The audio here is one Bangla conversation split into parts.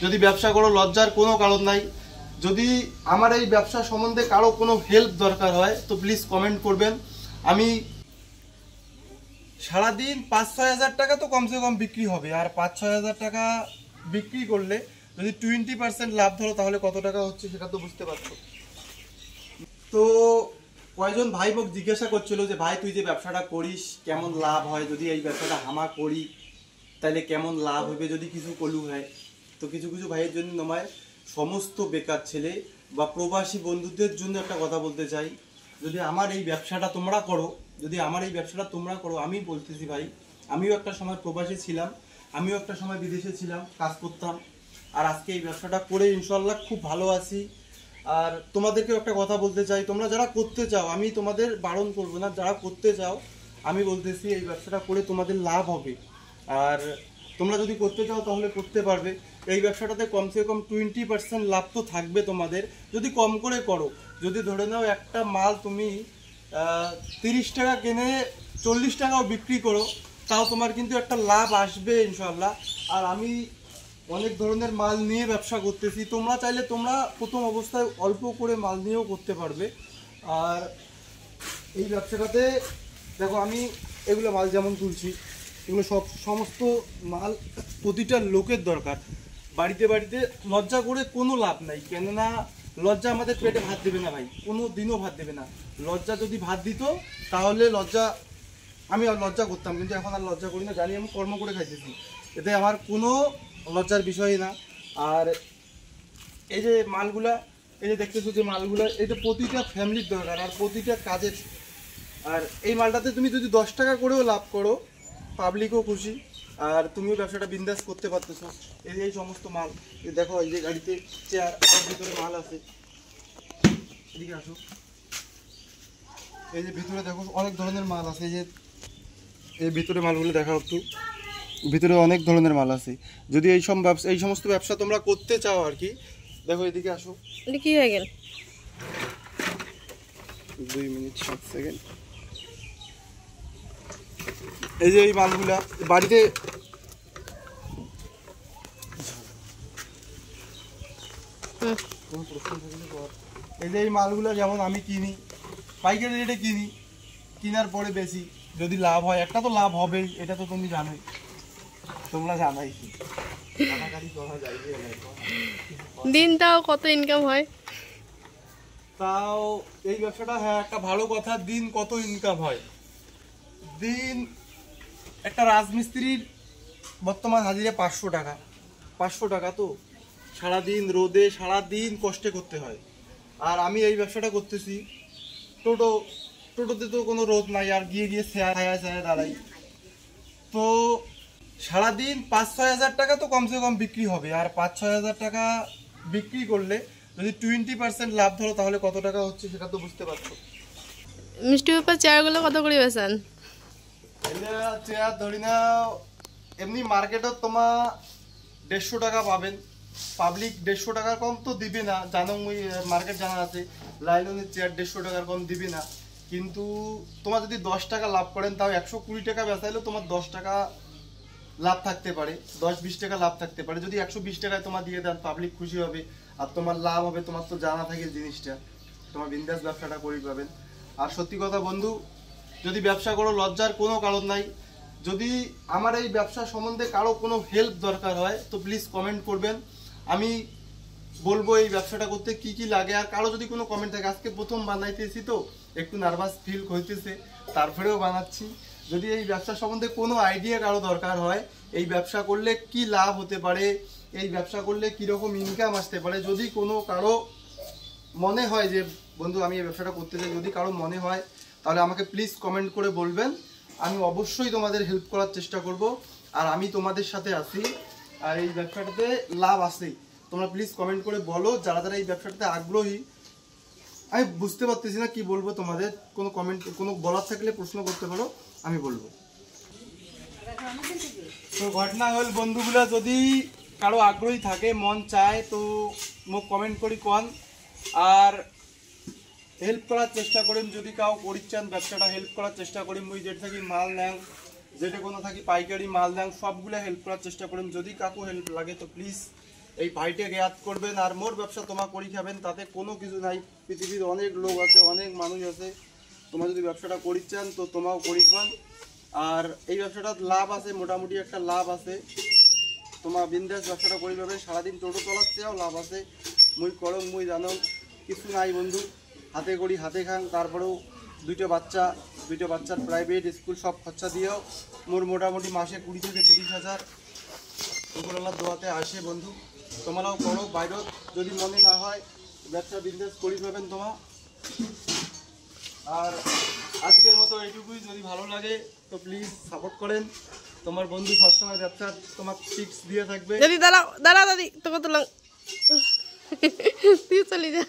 যদি ব্যবসা করো লজ্জার কোনো কারণ নাই। যদি আমার এই ব্যবসা সম্বন্ধে কারো কোনো হেল্প দরকার হয় তো প্লিজ কমেন্ট করবেন। আমি সারাদিন 5-6 হাজার টাকা তো কমসে কম বিক্রি হবে, আর 5-6 হাজার টাকা বিক্রি করলে যদি 20% লাভ ধরো তাহলে কত টাকা হচ্ছে সেটা তো বুঝতে পারছো। তো কয়েকজন ভাই মোক জিজ্ঞাসা করছিল যে ভাই তুই যে ব্যবসাটা করিস কেমন লাভ হয়, যদি এই ব্যবসাটা হামা করি তাহলে কেমন লাভ হবে, যদি কিছু কলু হয়। তো কিছু কিছু ভাইয়ের জন্য নয়, সমস্ত বেকার ছেলে বা প্রবাসী বন্ধুদের জন্য একটা কথা বলতে চাই, যদি আমার এই ব্যবসাটা তোমরা করো, আমি বলতেছি ভাই, আমিও একটা সময় প্রবাসী ছিলাম, আমিও একটা সময় বিদেশে ছিলাম, কাজ করতাম, আর আজকে এই ব্যবসাটা করে ইনশাল্লাহ খুব ভালো আছি। আর তোমাদেরকেও একটা কথা বলতে চাই, তোমরা যারা করতে চাও, আমি তোমাদের বারণ করবো না, যারা করতে চাও আমি বলতেছি এই ব্যবসাটা করে তোমাদের লাভ হবে। আর তোমরা যদি করতে চাও তাহলে করতে পারবে। এই ব্যবসাটাতে কমসে কম 20% লাভ তো থাকবে তোমাদের, যদি কম করে করো। যদি ধরে নাও একটা মাল তুমি 30 টাকা কিনে 40 টাকাও বিক্রি করো, তাও তোমার কিন্তু একটা লাভ আসবে ইনশাল্লাহ। আর আমি অনেক ধরনের মাল নিয়ে ব্যবসা করতেছি, তোমরা চাইলে তোমরা প্রথম অবস্থায় অল্প করে মাল নিয়েও করতে পারবে। আর এই ব্যবসাটাতে দেখো আমি এগুলো মাল যেমন তুলছি, এগুলো সমস্ত মাল প্রতিটা লোকের দরকার। বাড়িতে বাড়িতে লজ্জা করে কোনো লাভ নাই, কেননা লজ্জা আমাদের পেটে ভাত দেবে না ভাই, কোনো দিনও ভাত দেবে না। লজ্জা যদি ভাত দিত তাহলে আমি আর লজ্জা করতাম, কিন্তু এখন আর লজ্জা করি না, জানি আমি কর্ম করে খাইতেছি, এতে আমার কোনো লজ্জার বিষয় না। আর এই যে মালগুলা, এই যে দেখতেছো যে মালগুলা, এটা প্রতিটা ফ্যামিলির দরকার আর প্রতিটা কাজের। আর এই মালটাতে তুমি যদি 10 টাকা করেও লাভ করো, পাবলিকও খুশি, আর তুমিও ব্যবসাটা বিন্দাস করতে পারতেছো। এই সমস্ত মাল দেখো, এই যে গাড়িতে চেয়ার, ভিতরে মাল আছে, এদিকে আসো, এই যে ভিতরে দেখো অনেক ধরনের মাল আছে, এই ভিতরে মালগুলো দেখা একটু, ভিতরে অনেক ধরনের মাল আছে। যদি এই সমস্ত ব্যবসা তোমরা করতে চাও আর কি, দেখো এদিকে আসো, কি হয়ে গেল 2 মিনিট 7 সেকেন্ড। এই যে এই মালগুলা বাড়িতে, এই যে এই মালগুলা যেমন আমি কিনি পাইকারি রেটে কিনি, কেনার পরে বেশি, যদি লাভ হয় একটা তো লাভ হবেই, এটা তো তুমি জানোই, তোমরা জানাই কি দিনটাও কত ইনকাম হয়। তাও এই ব্যবসাটা, হ্যাঁ একটা ভালো কথা, দিন কত ইনকাম হয়। দিন একটা রাজমিস্ত্রির বর্তমান হাজিরা 500 টাকা, 500 টাকা তো সারাদিন রোদে সারাদিন কষ্টে করতে হয়। আর আমি এই ব্যবসাটা করতেছি, টোটোতে তো কোনো রোদ নাই, আর গিয়ে ছায়া দাঁড়াই, তো সারাদিন 5-6 হাজার টাকা তো কমসে কম বিক্রি হবে। আর 5-6 হাজার টাকা বিক্রি করলে যদি 20% লাভ ধরো তাহলে কত টাকা হচ্ছে সেটা তো বুঝতে পারছো। মিষ্টি পেপার চেয়ারগুলো কত করে বেচেন? চেয়ার ধরি না এমনি মার্কেটত তোমার 150 টাকা পাবেন, পাবলিক 150 টাকার কম তো দিবে না, জানো মার্কেট জানা আছে, লাইলনের চেয়ার 150 টাকার কম দিবে না। কিন্তু তোমার যদি 10 টাকা লাভ করেন, তাও 120 টাকা বেচাইলেও তোমার 10 টাকা লাভ থাকতে পারে, 10-20 টাকা লাভ থাকতে পারে। যদি 120 টাকায় তোমার দিয়ে দেন, পাবলিক খুশি হবে আর তোমার লাভ হবে, তোমার তো জানা থাকে জিনিসটা, তোমার বিন্দাস ব্যবসাটা করে পাবেন। আর সত্যি কথা বন্ধু, যদি ব্যবসা করো লজ্জার কোনো কারণ নাই। যদি আমার এই ব্যবসা সম্বন্ধে কারো কোনো হেল্প দরকার হয় তো প্লিজ কমেন্ট করবেন, আমি বলবো এই ব্যবসাটা করতে কি কি লাগে। আর কারো যদি কোনো কমেন্ট থাকে, আজকে প্রথম বানাইতেছি তো একটু নার্ভাস ফিল হইতেছে, তারপরেও বানাচ্ছি। যদি এই ব্যবসা সম্বন্ধে কোনো আইডিয়া কারো দরকার হয়, এই ব্যবসা করলে কি লাভ হতে পারে, এই ব্যবসা করলে কীরকম ইনকাম আসতে পারে, যদি কোনো কারো মনে হয় যে বন্ধু আমি এই ব্যবসাটা করতে চাই, যদি কারো মনে হয় তাহলে আমাকে প্লিজ কমেন্ট করে বলবেন, আমি অবশ্যই তোমাদের হেল্প করার চেষ্টা করব। আর আমি তোমাদের সাথে আছি, আর এই ব্যবসাটাতে লাভ আছেই। তোমরা প্লিজ কমেন্ট করে বলো যারা যারা এই ব্যবসাটাতে আগ্রহী। আমি বুঝতে পারতেছি না কি বলবো, তোমাদের কোনো কমেন্ট কোনো বলার থাকলে প্রশ্ন করতে পারো, আমি বলবো। তো ঘটনা হল বন্ধুগুলা, যদি কারো আগ্রহী থাকে, মন চায় তো মোক কমেন্ট করি কন, আর হেল্প করার চেষ্টা করিম। যদি কাউ করিচ্ছেন ব্যবসাটা, হেল্প করার চেষ্টা করিম। মুই যেটা থাকি মাল নেন, যেটা কোনো থাকি পাইকারি মাল নেন, সবগুলো হেল্প করার চেষ্টা করিম। যদি কাকু হেল্প লাগে তো প্লিজ এই ভাইটাকে ইয়াদ করবেন। আর মোর ব্যবসা তোমার করি খাবেন, তাতে কোনো কিছু নাই। পৃথিবীর অনেক লোক আছে, অনেক মানুষ আছে, তোমার যদি ব্যবসাটা করি চান তো তোমাও করি পান। আর এই ব্যবসাটার লাভ আছে, মোটামুটি একটা লাভ আছে। তোমার বিন্দাস ব্যবসাটা করি পাবেন, সারাদিন টোটো চলাচ্ছেও লাভ আছে। মুই করম মুই জানো কিছু নাই বন্ধু, হাতে করি হাতে খান। তারপরেও দুইটা বাচ্চার প্রাইভেট স্কুল সব খরচা দিয়েও মোর মোটামুটি মাসে 20 থেকে 30,000 উপরওয়ালার দোয়াতে আসে বন্ধু। তোমরাও করো বাইরত, যদি মনে না হয় ব্যবসা বিজনেস করি পাবেন তোমার। আর আজকের মতো এইটুকুই, যদি ভালো লাগে তো প্লিজ সাপোর্ট করেন। তোমার বন্ধু সবসময় ব্যবসার তোমার টিপস দিয়ে থাকবে। দাদি দাঁড়া দাদি তোকে তুলাম, তুই চলি যা।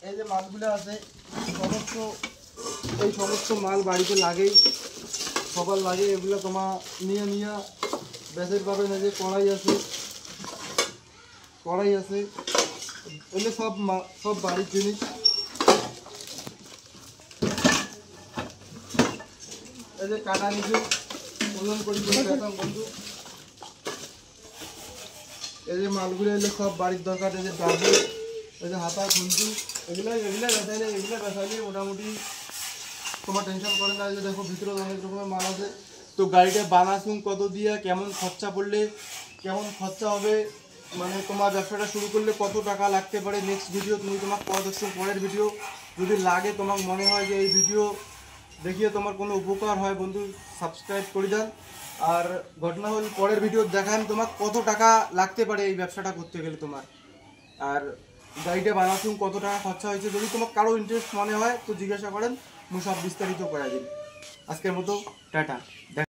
এই যে মালগুলো আছে এই সমস্ত মাল বাড়িতে লাগেই, সবার লাগে। এগুলো তোমার নিয়ে বেচের পাবেন। এই যে কড়াই আছে এগুলো সব বাড়ির জিনিস। এই যে কাটা নিচু ওজন করি পেতাম বন্ধু। এই যে মালগুলো এলে সব বাড়ির দরকার। এই যে ডাবু, এই যে হাতা খুন্তি, এগুলো বেচাইলে মোটামুটি তোমার টেনশন করে না। যে দেখো ভিতরে অনেক রকমের মাল আছে। তো গাড়িটা বানাসুন কত দিয়ে, কেমন খরচা পড়লে, কেমন খরচা হবে, মানে তোমার ব্যবসাটা শুরু করলে কত টাকা লাগতে পারে, নেক্সট ভিডিও তুমি তোমার পরের ভিডিও যদি লাগে, তোমার মনে হয় যে এই ভিডিও দেখিয়ে তোমার কোনো উপকার হয় বন্ধু, সাবস্ক্রাইব করে দেন। আর ঘটনা হল পরের ভিডিও দেখান তোমার কত টাকা লাগতে পারে এই ব্যবসাটা করতে গেলে তোমার। আর গাড়িটা বানাসুন কত টাকা খরচা হয়েছে, যদি তোমার কারো ইন্টারেস্ট মনে হয় তো জিজ্ঞাসা করেন, মুই সব বিস্তারিত করে দিন। আজকের মতো টাটা।